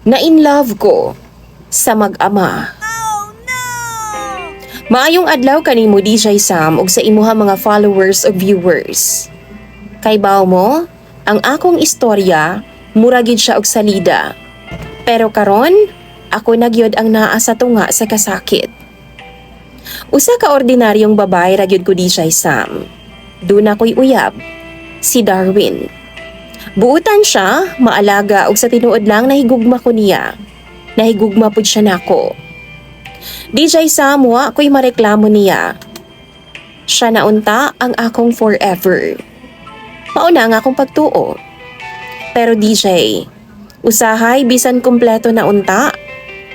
Na in love ko sa mag-ama. Maayong adlaw kanimo DJ Sam ug sa imuha mga followers o viewers. Kay baw mo, ang akong istorya muragid siya og salida. Pero karon, ako na gyud ang naa sa tunga sa kasakit. Usa ka ordinaryong babae ra gyud ko DJ Sam. Duna ko'y uyab, si Darwin. Buutan siya, maalaga ug sa tinuod lang nahigugma ko niya. Nahigugma pud siya nako. DJ Sam, wa ko'y mareklamo niya. Siya naunta ang akong forever. Mauna nga akong pagtuo. Pero DJ, usahay bisan kompleto na unta,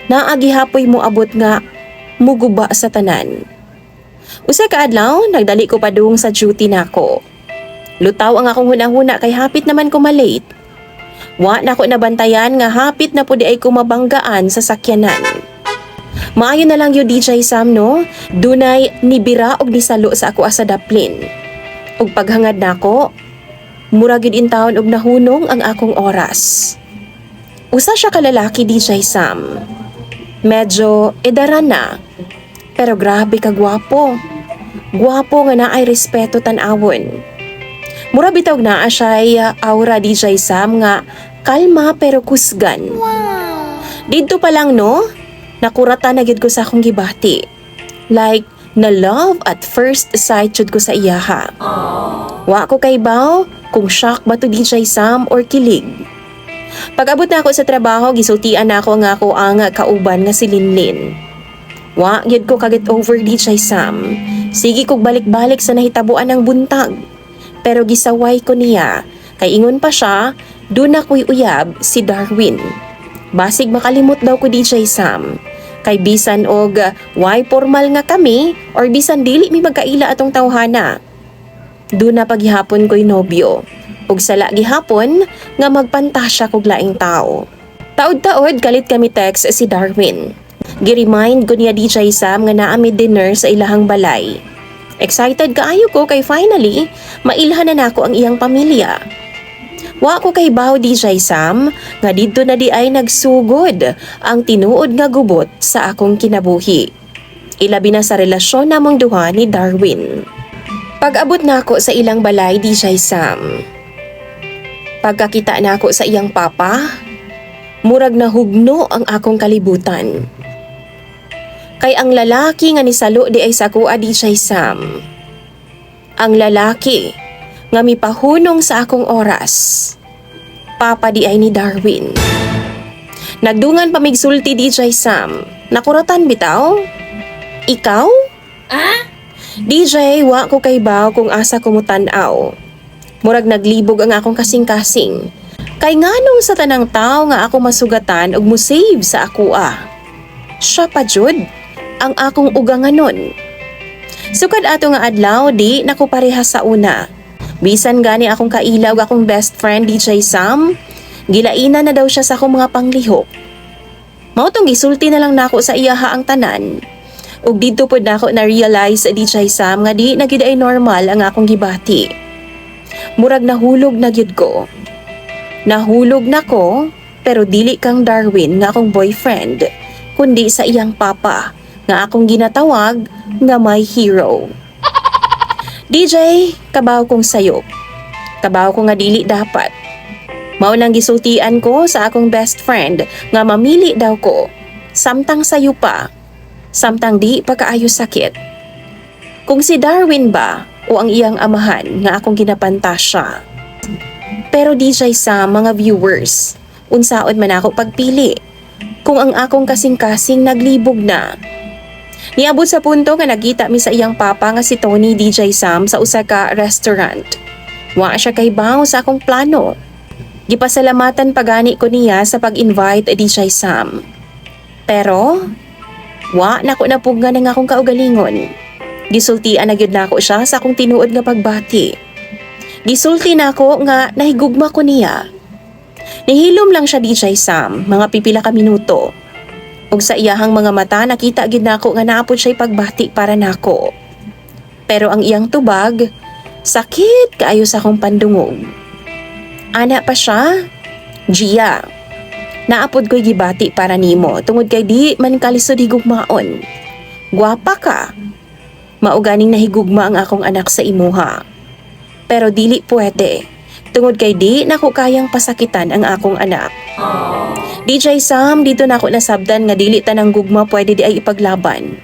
naagihapoy mo abot nga muguba sa tanan. Usa ka adlaw, nagdali ko padung sa duty nako. Lutaw ang akong hunahuna kay hapit naman ko malate. Wa na ko nabantayan nga hapit na pudi ay kumabanggaan sa sakyanan. Maayo na lang yung DJ Sam no, dunay nibira og nisalo sa ako asa daplin. Ug paghangad nako, muragid in taon og nahunong ang akong oras. Usa siya ka lalaki DJ Sam. Medyo edaran na, pero grabe ka gwapo. Gwapo nga naay respeto tan-awon. Mura bitaw naa siya aura DJ Sam nga kalma pero kusgan. Didto pa lang no, nakurata na gyud ko sa akong gibati. Like, na love at first sight jud ko sa iyaha. Wa ko kay baw kung shock ba to DJ Sam or kilig. Pag-abot na ako sa trabaho, gisultian na ako nga ako ang kauban nga si Linlin. Wa gyud ko kaget over DJ Sam. Sige kog balik-balik sa nahitabuan ng buntag. Pero gisaway ko niya, kay ingon pa siya, dun ako'y uyab si Darwin. Basig makalimot daw ko DJ Sam. Kay bisan og why formal nga kami or bisan dili mi magkaila atong tawhana. Dun na paghihapon ko'y nobyo. Ug sala gihapon nga magpantasya kog laing tao. Taod-taod kalit kami text si Darwin. Gi-remind ko niya DJ Sam nga naa mi dinner sa ilahang balay. Excited kaayo ko kay finally, mailhan na nako ang iyang pamilya. Wa ko kay baw DJ Sam, nga didto na di ay nagsugod ang tinuod nga gubot sa akong kinabuhi. Ilabi na sa relasyon namong duha ni Darwin. Pag-abot nako sa ilang balay DJ Sam. Pagkakita nako sa iyang papa, murag na hugno ang akong kalibutan. Kay ang lalaki nga nisalo di ay sa kuha DJ Sam. Ang lalaki nga mipahunong sa akong oras. Papa di ay ni Darwin. Nagdungan pamigsulti DJ Sam. Nakuratan bitaw? Ikaw? DJ, wa ko kay baw kung asa ko mutan-aw. Murag naglibog ang akong kasing-kasing. Kay nganong sa tanang tao nga ako masugatan og mo-save sa akua. Siya pa jud ang akong uganganon. Sukad ato nga adlaw di nako parehas sa una. Bisan gani akong kaila ug akong best friend DJ Sam, gilainan na daw siya sa akong mga panglihok. Mao tong gisulti na lang nako sa iyaha ang tanan. Ug didto pod nako na realize DJ Sam nga di na gyud ay normal ang akong gibati. Murag nahulog na gyud ko. Nahulog nako pero dili kang Darwin nga akong boyfriend, kundi sa iyang papa nga akong ginatawag nga my hero. DJ, kabaw kong sayop. Kabaw ko nga dili dapat. Mao nang gisultian ko sa akong best friend nga mamili daw ko. Samtang sayo pa. Samtang di pagkaayo sakit. Kung si Darwin ba o ang iyang amahan nga akong ginapantasya. Pero DJ sa mga viewers, unsaon man ako pagpili. Kung ang akong kasing-kasing naglibog na. Niabot sa punto nga nagkita mi sa iyang papa nga si Tony DJ Sam sa usa ka restaurant. Wa siya kay baw sa akong plano. Gipasalamatan pagani ko niya sa pag-invite DJ Sam. Pero, wa na ko napugga ng akong kaugalingon. Gisultian na gyud nako siya sa akong tinuod nga pagbati. Gisulti nako nga nahigugma ko niya. Nihilom lang siya DJ Sam, mga pipila ka minuto. Ug sa iyahang mga mata nakita gid nako nga naapod siya'y pagbati para nako. Pero ang iyang tubag, sakit kaayo sa akong pandungog. Ana pa siya, Gia. Naapod ko'y gibati para nimo tungod kay di man kalisod higugmaon. Gwapa ka. Mauganing nahigugma ang akong anak sa imuha. Pero dili pwede. Tungod kay di nako kayang pasakitan ang akong anak. DJ Sam, dito na ako nasabdan nga dili tanang gugma pwede di ay ipaglaban.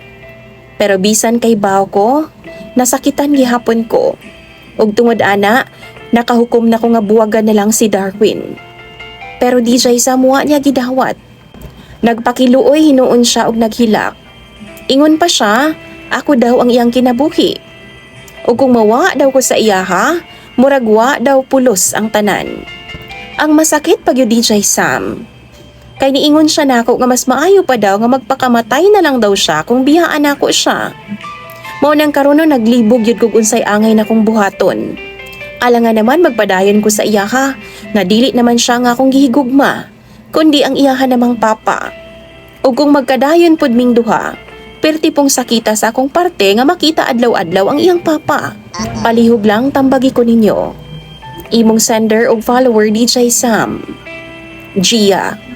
Pero bisan kay baw ko, nasakitan gihapon ko. Ug tungod ana, nakahukom na ko nga buwagan na lang si Darwin. Pero DJ Sam, wa niya gidawat. Nagpakiluoy hinuon siya og naghilak. Ingon pa siya, ako daw ang iyang kinabuhi. O kung mawa daw ko sa iya ha, muragwa daw pulos ang tanan. Ang masakit pag yung DJ Sam. Kay niingon siya nako nga mas maayo pa daw nga magpakamatay na lang daw siya kung biyaan ako siya. Mao nang karon naglibog yun kung unsay angay na kong buhaton. Alangan naman magpadayon ko sa iya ha, nga dili naman siya nga akong gihigugma, kundi ang iyahan namang papa. O kung magkadayon pod ming duha, perti pong sakita sa akong parte nga makita adlaw-adlaw ang iyang papa. Palihog lang tambagi ko ninyo. Imong sender o follower DJ Sam. Gia.